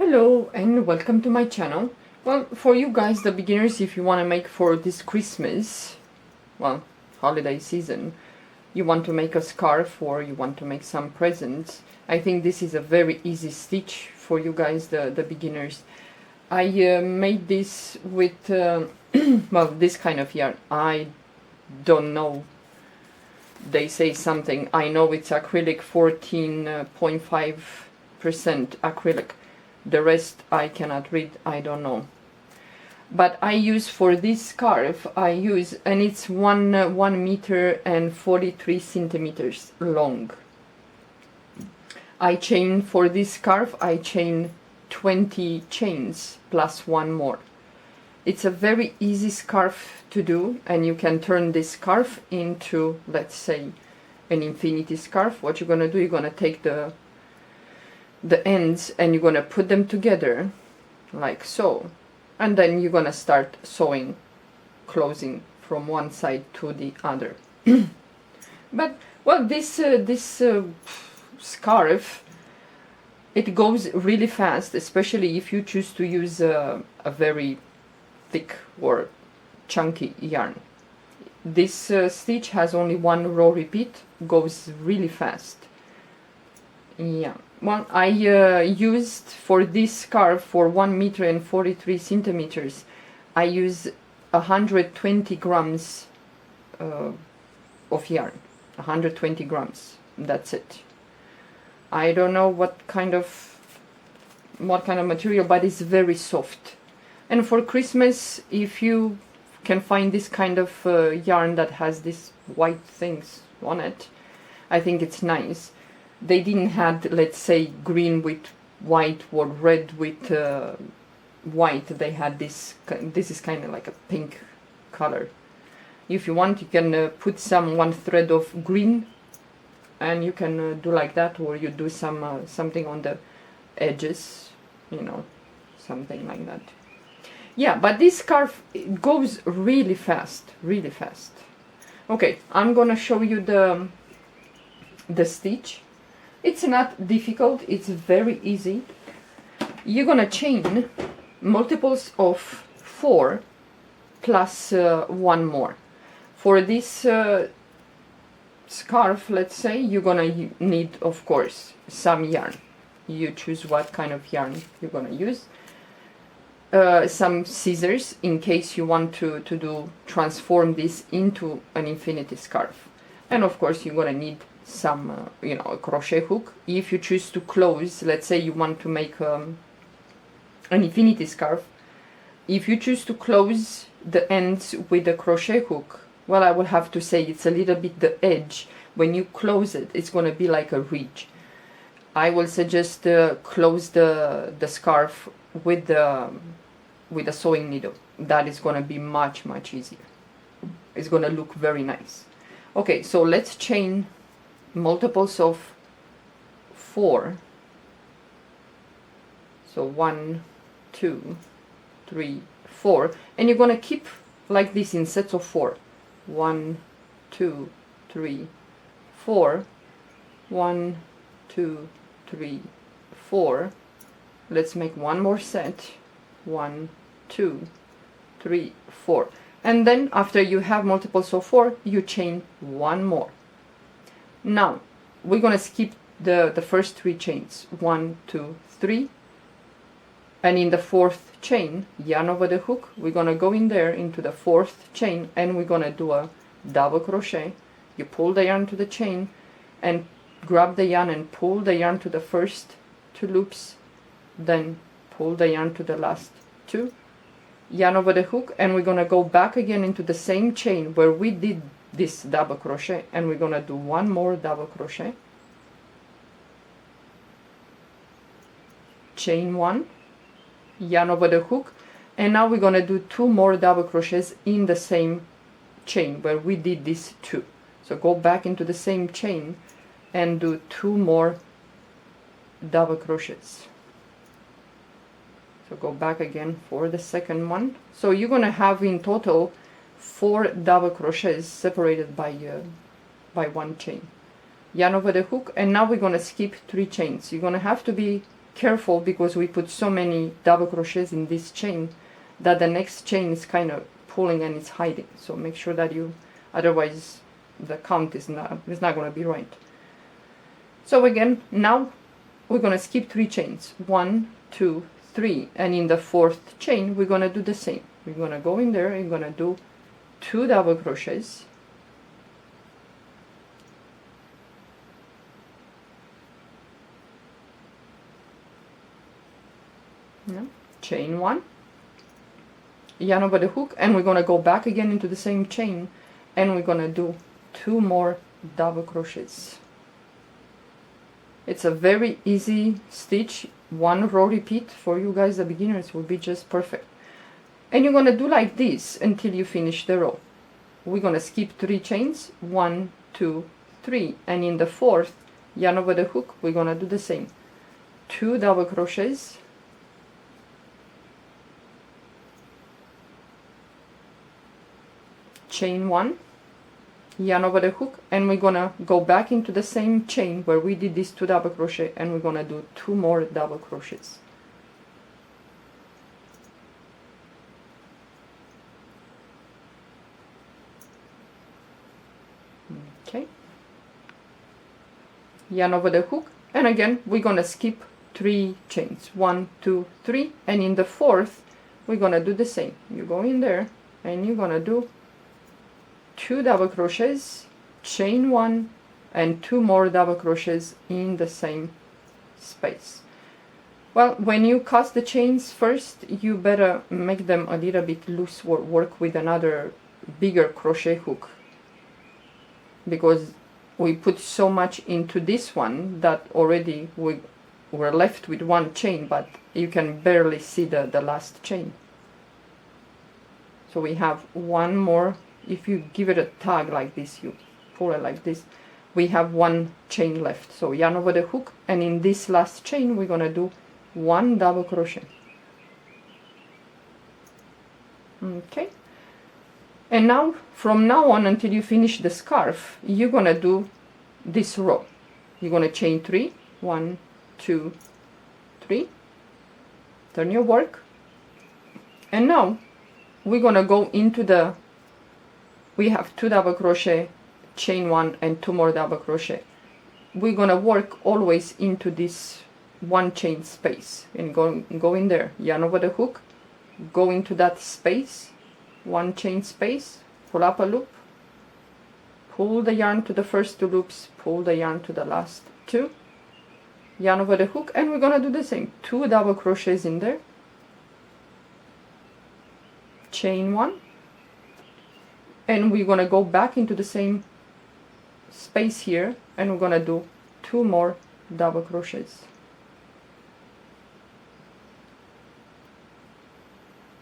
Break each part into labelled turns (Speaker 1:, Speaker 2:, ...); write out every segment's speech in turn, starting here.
Speaker 1: Hello and welcome to my channel. Well, for you guys, the beginners, if you want to make for this Christmas, well, holiday season, you want to make a scarf or you want to make some presents, I think this is a very easy stitch for you guys, the beginners. I made this with, well, this kind of yarn. I don't know. They say something. I know it's acrylic, 14.5% acrylic. The rest I cannot read, I don't know. But I use for this scarf, and it's 1 meter and 43 centimeters long. I chain for this scarf, I chain 20 chains plus one more. It's a very easy scarf to do, and you can turn this scarf into, let's say, an infinity scarf. What you're gonna do, you're gonna take the ends and you're gonna put them together like so, and then you're gonna start sewing, closing from one side to the other. But well, this scarf, it goes really fast, especially if you choose to use a very thick or chunky yarn. This stitch has only one row repeat, goes really fast. Yeah. Well, I used for this scarf for 1 meter and 43 centimeters, I use 120 grams of yarn. 120 grams. That's it. I don't know what kind of material, but it's very soft. And for Christmas, if you can find this kind of yarn that has these white things on it, I think it's nice. They didn't have, let's say, green with white or red with white. They had this is kind of like a pink color. If you want, you can put one thread of green, and you can do like that, or you do something on the edges, you know, something like that. Yeah, but this scarf, it goes really fast, really fast. Okay, I'm gonna show you the stitch. It's not difficult, it's very easy. You're gonna chain multiples of 4 plus one more. For this scarf, let's say, you're gonna need, of course, some yarn. You choose what kind of yarn you're gonna use. Some scissors in case you want to transform this into an infinity scarf. And of course you're gonna need some you know, a crochet hook. If you choose to close, let's say you want to make an infinity scarf, if you choose to close the ends with a crochet hook, well, I will have to say it's a little bit the edge. When you close it, it's going to be like a ridge. I will suggest close the scarf with a sewing needle. That is going to be much easier. It's going to look very nice. Okay, so let's chain multiples of 4. So 1, 2, 3, 4, and you're gonna keep like this in sets of 4. 1, 2, 3, 4. 1, 2, 3, 4. Let's make one more set. 1, 2, 3, 4. And then after you have multiples of 4, you chain one more. Now we're gonna skip the first 3 chains, 1, 2, 3, and in the 4th chain, yarn over the hook, we're gonna go in there into the 4th chain, and we're gonna do a double crochet. You pull the yarn to the chain and grab the yarn and pull the yarn to the first 2 loops, then pull the yarn to the last 2, yarn over the hook, and we're gonna go back again into the same chain where we did this double crochet, and we're gonna do one more double crochet, chain 1, yarn over the hook, and now we're gonna do 2 more double crochets in the same chain where we did this 2. So go back into the same chain and do 2 more double crochets. So go back again for the second one. So you're gonna have in total 4 double crochets separated by 1 chain. Yarn over the hook, and now we're gonna skip 3 chains. You're gonna have to be careful because we put so many double crochets in this chain that the next chain is kind of pulling and it's hiding. So make sure that you, otherwise the count is not going to be right. So again, now we're going to skip 3 chains, 1, 2, 3, and in the 4th chain we're going to do the same. We're going to go in there and going to do 2 double crochets, chain 1, yarn over the hook, and we're going to go back again into the same chain and we're going to do 2 more double crochets. It's a very easy stitch. 1 row repeat for you guys, the beginners, will be just perfect. And you're going to do like this until you finish the row. We're going to skip 3 chains, 1, 2, 3, and in the 4th, yarn over the hook, we're going to do the same. 2 double crochets, chain 1, yarn over the hook, and we're gonna go back into the same chain where we did these 2 double crochet, and we're gonna do 2 more double crochets. Okay, yarn over the hook, and again we're gonna skip 3 chains, 1, 2, 3, and in the 4th we're gonna do the same. You go in there and you're gonna do 2 double crochets, chain 1, and 2 more double crochets in the same space. Well, when you cast the chains first, you better make them a little bit loose or work with another bigger crochet hook, because we put so much into this one that already we were left with 1 chain, but you can barely see the last chain. So we have 1 more. If you give it a tug like this, you pull it like this, we have 1 chain left. So yarn over the hook, and in this last chain we're gonna do 1 double crochet. Okay, and now from now on until you finish the scarf, you're gonna do this row. You're gonna chain 3, 1, 2, 3, turn your work, and now we're gonna go into the, we have 2 double crochet, chain 1, and 2 more double crochet. We're gonna work always into this 1 chain space and go in there, yarn over the hook, go into that space, 1 chain space, pull up a loop, pull the yarn to the first 2 loops, pull the yarn to the last 2, yarn over the hook, and we're gonna do the same, 2 double crochets in there, chain 1, and we're gonna go back into the same space here, and we're gonna do 2 more double crochets.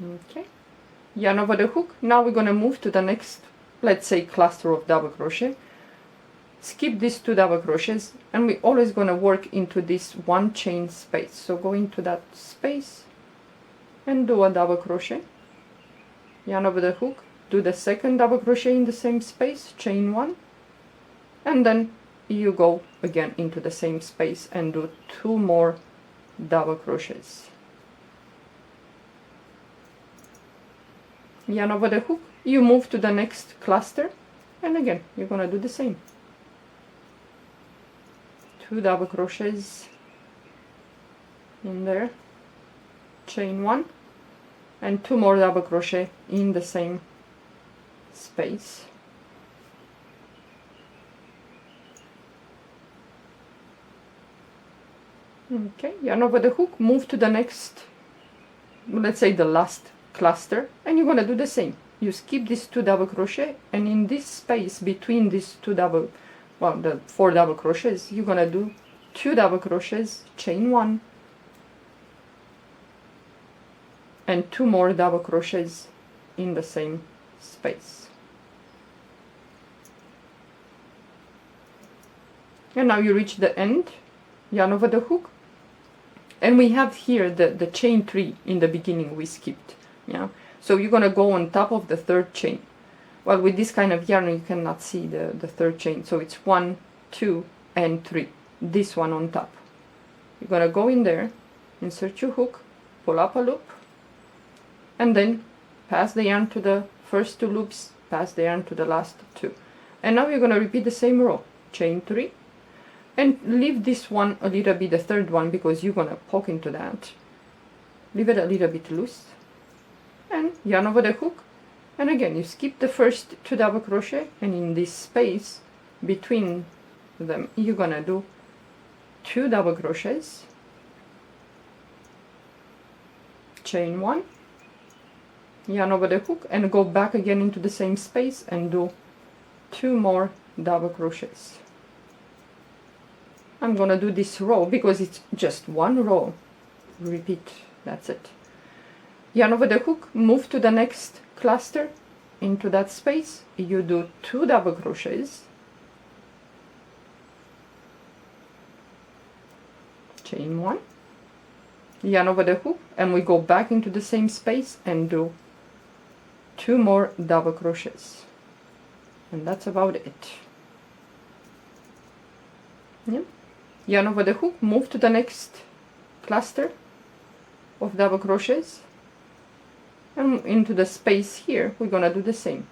Speaker 1: Okay, yarn over the hook. Now we're gonna move to the next, let's say, cluster of double crochet. Skip these 2 double crochets, and we're always gonna work into this 1 chain space. So go into that space and do a double crochet, yarn over the hook, do the second double crochet in the same space, chain 1, and then you go again into the same space and do 2 more double crochets, yarn over the hook, you move to the next cluster, and again you're gonna do the same, 2 double crochets in there, chain 1, and 2 more double crochet in the same space. Okay, yarn over the hook, move to the next, let's say the last cluster, and you're gonna do the same. You skip these 2 double crochet, and in this space between these 2 double, well, the 4 double crochets, you're gonna do 2 double crochets, chain 1, and 2 more double crochets in the same space. And now you reach the end, yarn over the hook, and we have here the chain 3 in the beginning we skipped. Yeah, so you're gonna go on top of the 3rd chain. Well, with this kind of yarn you cannot see the 3rd chain, so it's 1, 2, and 3. This one on top. You're gonna go in there, insert your hook, pull up a loop, and then pass the yarn to the first 2 loops, pass the yarn to the last 2. And now you're going to repeat the same row, chain 3, and leave this one a little bit, the third one, because you're going to poke into that. Leave it a little bit loose, and yarn over the hook, and again you skip the first 2 double crochet, and in this space between them you're going to do 2 double crochets, chain 1, yarn over the hook, and go back again into the same space and do 2 more double crochets. I'm gonna do this row because it's just 1 row. Repeat, that's it. Yarn over the hook, move to the next cluster, into that space, you do 2 double crochets, chain 1, yarn over the hook, and we go back into the same space and do 2 more double crochets, and that's about it. Yeah. Yarn over the hook, move to the next cluster of double crochets, and into the space here we're gonna do the same,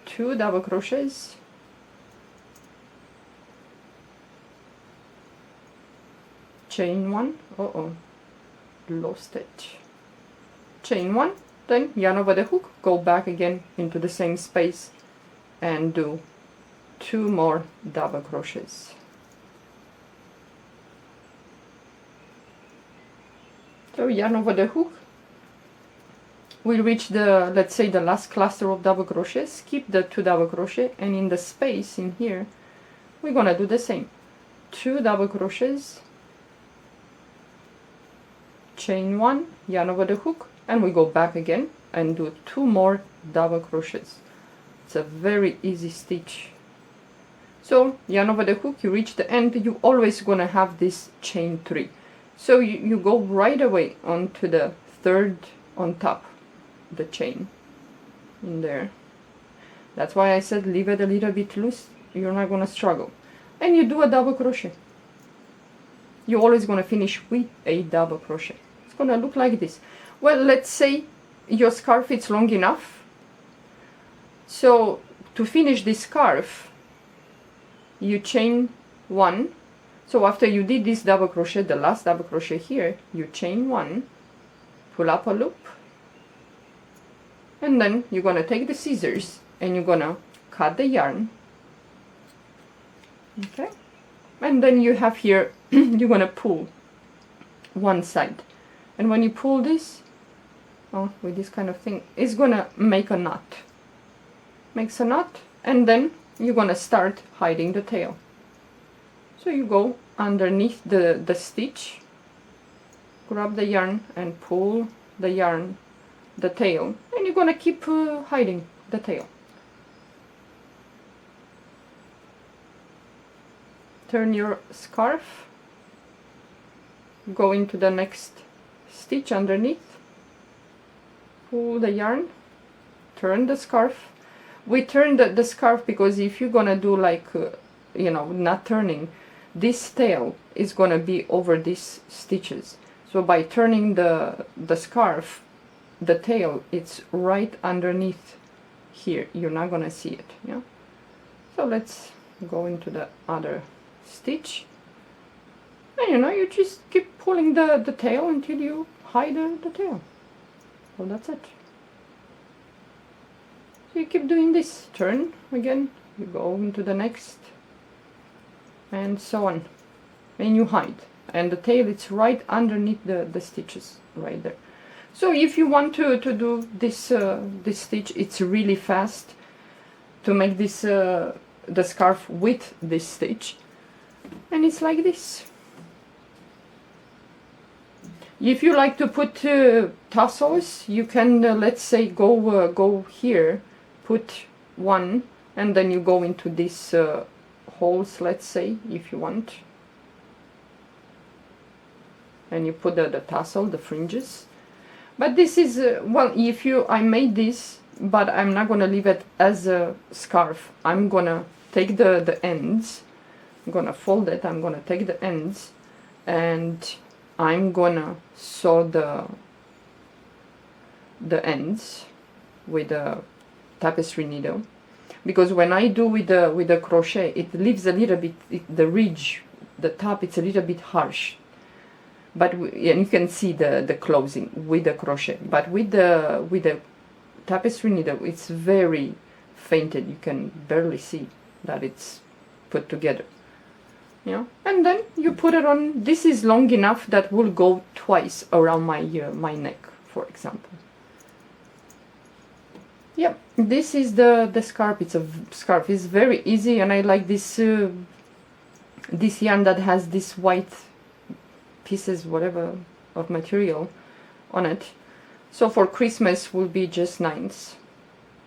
Speaker 1: 2 double crochets, chain 1, lost it, chain 1, then yarn over the hook, go back again into the same space and do 2 more double crochets. So yarn over the hook, we reach the, let's say, the last cluster of double crochet, skip the 2 double crochet, and in the space in here we're gonna do the same, 2 double crochets, chain 1, yarn over the hook, and we go back again and do 2 more double crochets. It's a very easy stitch. So yarn over the hook, you reach the end, you always gonna have this chain 3. So you go right away onto the third on top, the chain in there. That's why I said leave it a little bit loose, you're not gonna struggle. And you do a double crochet. You're always gonna finish with a double crochet. It's gonna look like this. Well, let's say your scarf is long enough. So to finish this scarf, you chain 1. So after you did this double crochet, the last double crochet here, you chain 1, pull up a loop, and then you're gonna take the scissors and you're gonna cut the yarn. Okay, and then you have here you're gonna pull one side, and when you pull this, with this kind of thing, it's gonna make a knot. Makes a knot, and then you're gonna start hiding the tail. So you go underneath the stitch, grab the yarn and pull the yarn, the tail, and you're gonna keep hiding the tail. Turn your scarf, go into the next stitch underneath, pull the yarn, turn the scarf. We turn the scarf because if you're gonna do like, not turning, this tail is gonna be over these stitches. So by turning the scarf, the tail, it's right underneath here. You're not gonna see it, yeah? So let's go into the other stitch. And you just keep pulling the tail until you hide the tail. So that's it. So you keep doing this. Turn again, you go into the next, and so on. And you hide. And the tail, it's right underneath the stitches, right there. So if you want to do this this stitch, it's really fast to make this the scarf with this stitch. And it's like this. If you like to put tassels, you can let's say go here, put one, and then you go into these holes, let's say, if you want, and you put the tassel, the fringes. But this is well, I made this, but I'm not gonna leave it as a scarf. I'm gonna take the ends, I'm gonna fold it, I'm gonna take the ends, and I'm gonna sew the ends with a tapestry needle, because when I do with the crochet, it leaves a little bit, the ridge, the top, it's a little bit harsh, but and you can see the closing with the crochet, but with the tapestry needle it's very fainted, you can barely see that it's put together. Yeah, and then you put it on. This is long enough that will go twice around my neck, for example. Yep, this is the scarf. It's a scarf. It's very easy, and I like this this yarn that has this white pieces, whatever, of material on it. So for Christmas will be just nice,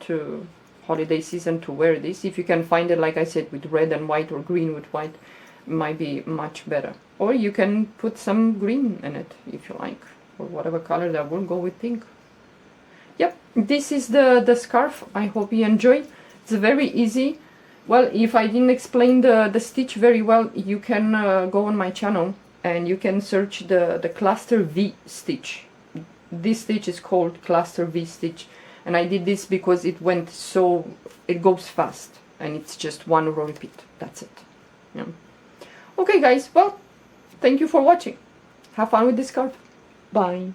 Speaker 1: to holiday season, to wear this. If you can find it, like I said, with red and white or green with white, might be much better. Or you can put some green in it if you like, or whatever color that will go with pink. Yep, this is the scarf. I hope you enjoy. It's very easy. Well, if I didn't explain the stitch very well, you can go on my channel and you can search the cluster V stitch. This stitch is called cluster V stitch, and I did this because it goes fast, and it's just one row repeat. That's it. Yeah. Okay guys, well, thank you for watching. Have fun with this scarf. Bye.